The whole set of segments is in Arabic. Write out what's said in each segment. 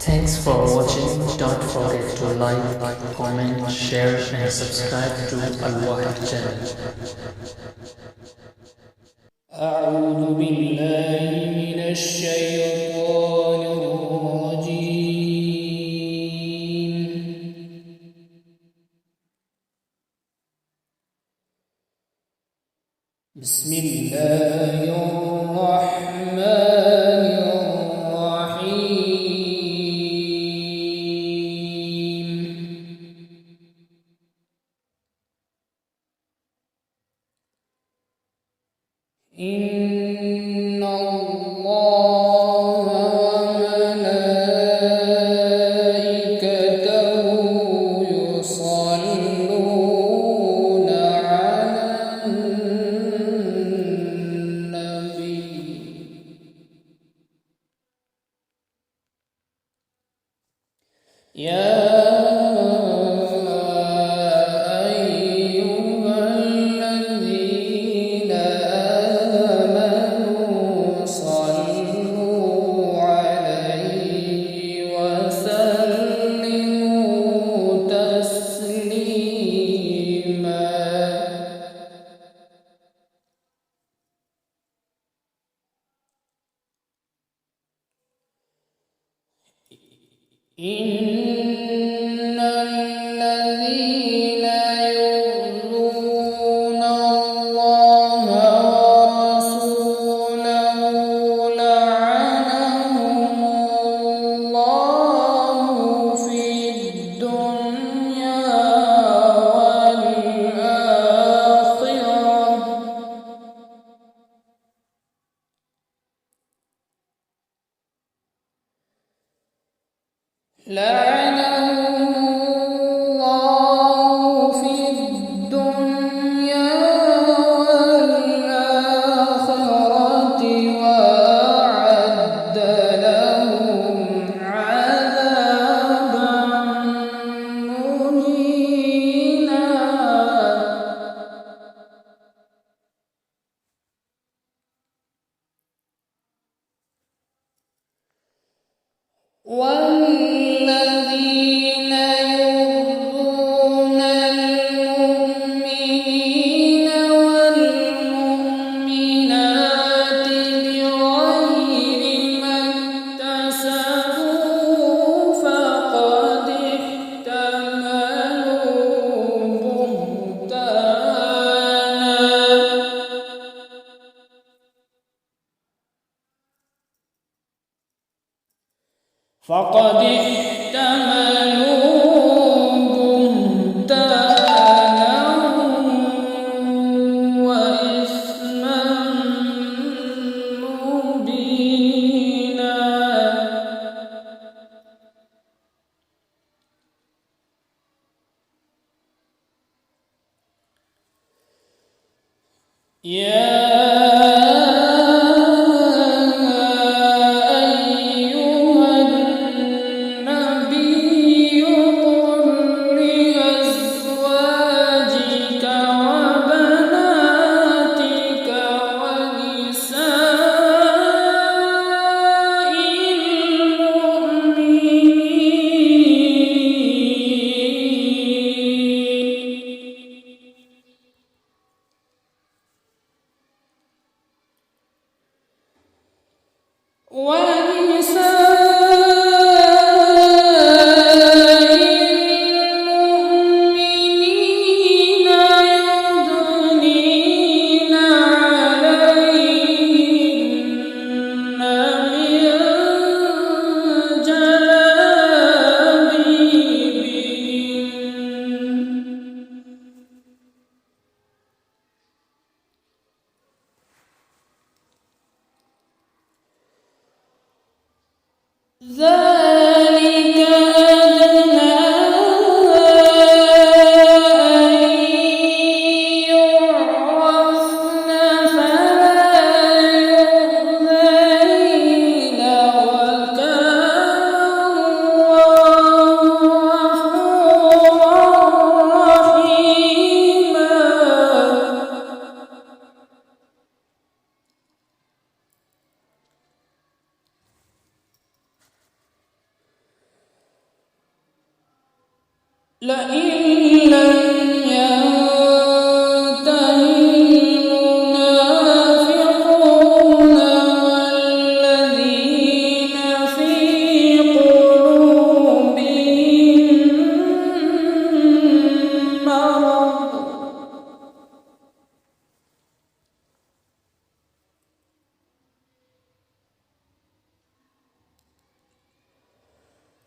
Thanks for watching. Don't forget to like, comment, share and subscribe to Al-Wahid channel. أعوذ بالله من الشيطان الرجيم. بسم الله الرحمن الرحيم. إن الله وملائكته يصلون على النبي يا أيها الذين آمنوا صلوا عليه وسلموا تسليما. إن الذين يؤذون الله ورسوله لعنهم الله في الدنيا والآخرة لعنهم الله في الدنيا والآخرة وأعد لهم عذابا مهينا. والذين يؤذون المؤمنين والمؤمنات بغير ما اكتسبوا فقد احتملوا بهتانا وإثما مبينا. ذلك أدنى أن يعرفن فلا يؤذين وكان الله غفورا رحيما. لئن لم ينتهي المنافقون والذين في قلوبهم مرض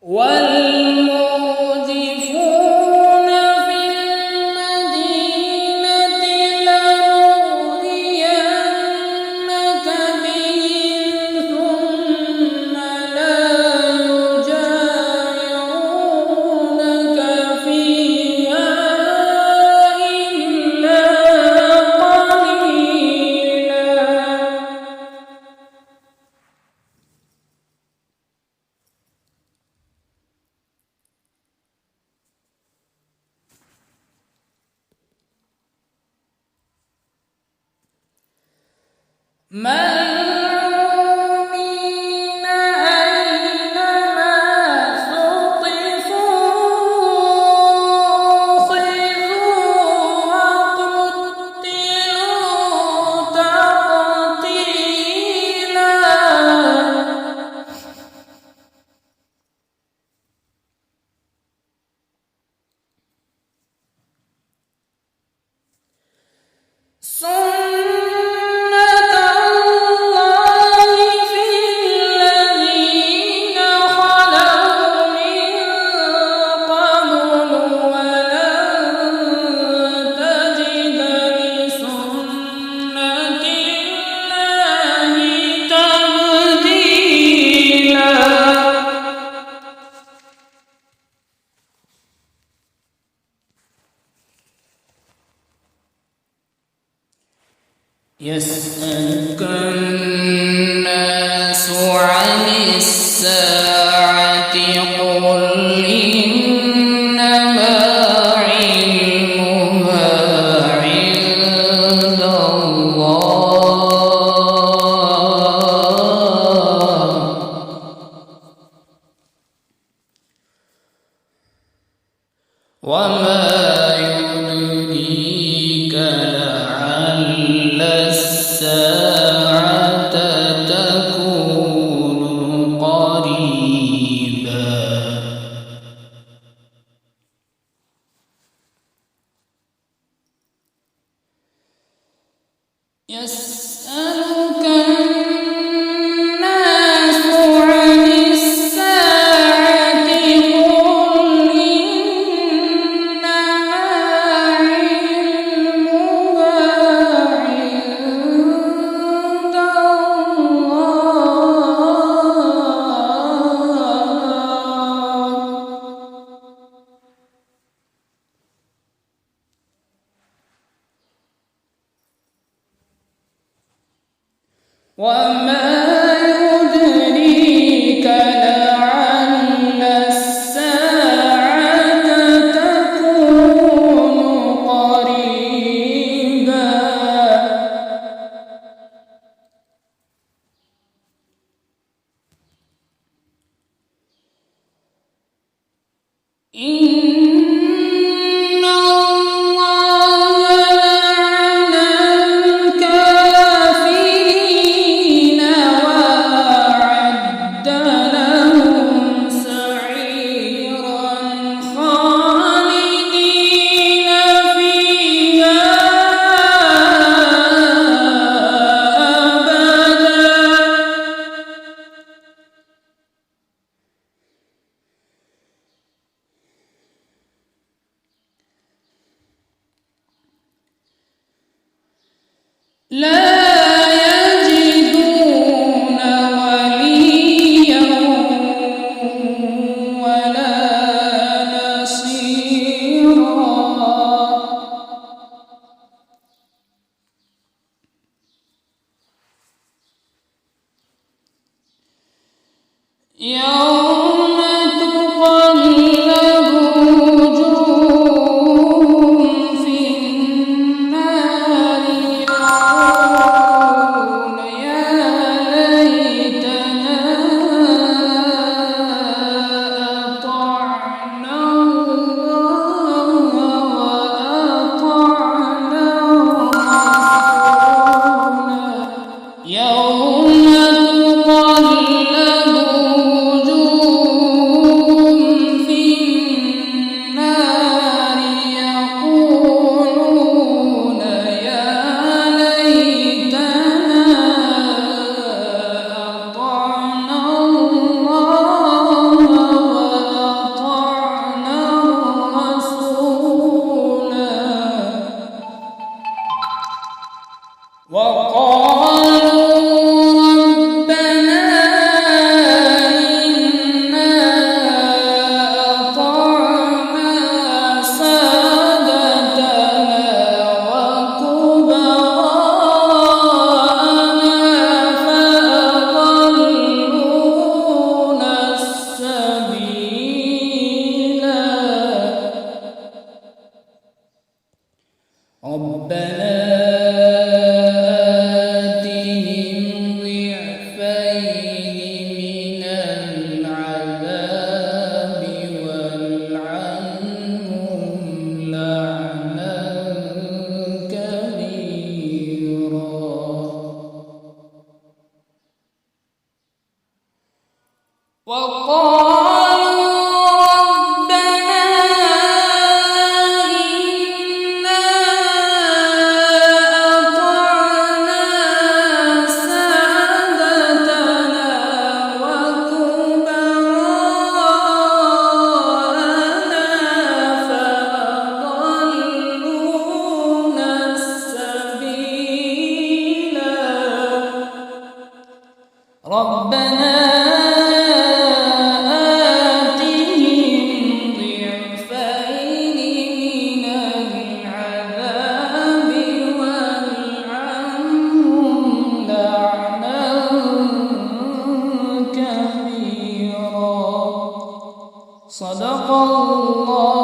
والمرجفون في المدينة لنغرينك بهم ثم لا يجاورونك فيها إلا قليلا. ملعونين أينما ثقفوا أخذوا وقتلوا تقتيلا. يسألك الناس عن الساعة قل إنما علمها عند الله وما يدريك لعل الساعة تكون قريبا. يسألك الناس عن الساعة قل إنما علمها عند وما يدريك لعل الساعة تكون قريبا. إن الله لعن الكافرين وأعد لهم سعيرا خالدين فيها لا يجدون وليا ولا نصيرا. يوم تقلب وجوههم في النار يقولون يا ليتنا أطعنا الله وقالوا ربنا إنا أطعنا سادتنا وكبراءنا فأضلونا السبيلا ربنا آتهم ضعفين من العذاب والعنهم لعنا كبيرا صدق الله